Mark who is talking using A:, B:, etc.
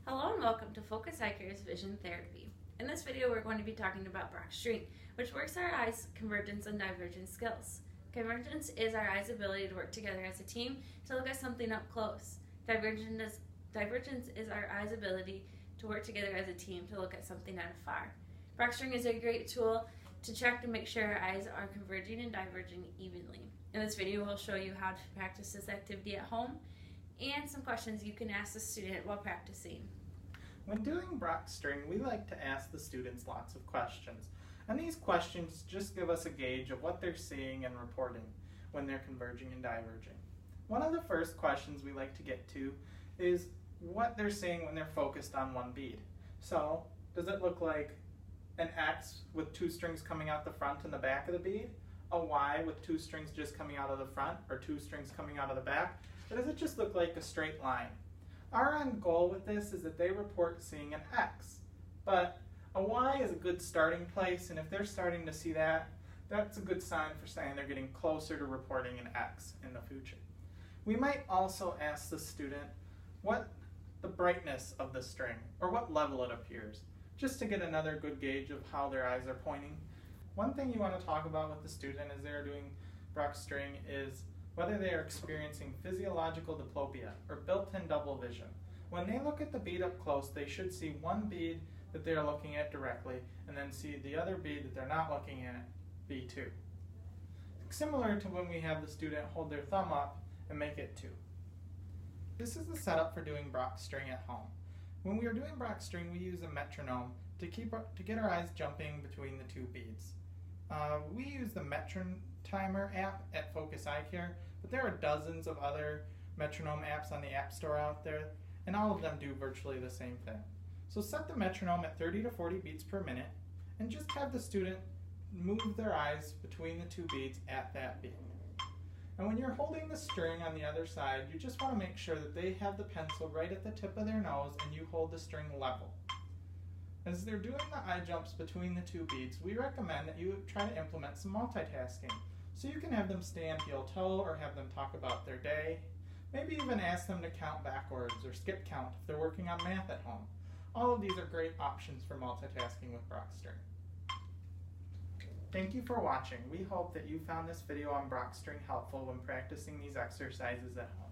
A: Hello and welcome to Focus Eye Care's Vision Therapy. In this video we're going to be talking about Brock's string, which works our eyes' convergence and divergence skills. Convergence is our eyes' ability to work together as a team to look at something up close. Divergence is our eyes' ability to work together as a team to look at something at afar. Brock's string is a great tool to check to make sure our eyes are converging and diverging evenly. In this video we'll show you how to practice this activity at home and some questions you can ask the student while practicing.
B: When doing Brock's string, we like to ask the students lots of questions. And these questions just give us a gauge of what they're seeing and reporting when they're converging and diverging. One of the first questions we like to get to is what they're seeing when they're focused on one bead. So, does it look like an X with two strings coming out the front and the back of the bead? A Y with two strings just coming out of the front or two strings coming out of the back? Or does it just look like a straight line? Our end goal with this is that they report seeing an X, but a Y is a good starting place, and if they're starting to see that, that's a good sign for saying they're getting closer to reporting an X in the future. We might also ask the student what the brightness of the string, or what level it appears, just to get another good gauge of how their eyes are pointing. One thing you want to talk about with the student as they're doing Brock's string is whether they are experiencing physiological diplopia or built-in double vision. When they look at the bead up close, they should see one bead that they are looking at directly and then see the other bead that they're not looking at be 2. Similar to when we have the student hold their thumb up and make it 2. This is the setup for doing Brock's string at home. When we are doing Brock's string, we use a metronome to get our eyes jumping between the two beads. We use the Timer app at Focus Eye Care, but there are dozens of other metronome apps on the App Store out there, and all of them do virtually the same thing. So set the metronome at 30 to 40 beats per minute, and just have the student move their eyes between the two beads at that beat. And when you're holding the string on the other side, you just want to make sure that they have the pencil right at the tip of their nose and you hold the string level. As they're doing the eye jumps between the two beads, we recommend that you try to implement some multitasking. So you can have them stand heel toe or have them talk about their day. Maybe even ask them to count backwards or skip count if they're working on math at home. All of these are great options for multitasking with Brock's string. Thank you for watching. We hope that you found this video on Brock's string helpful when practicing these exercises at home.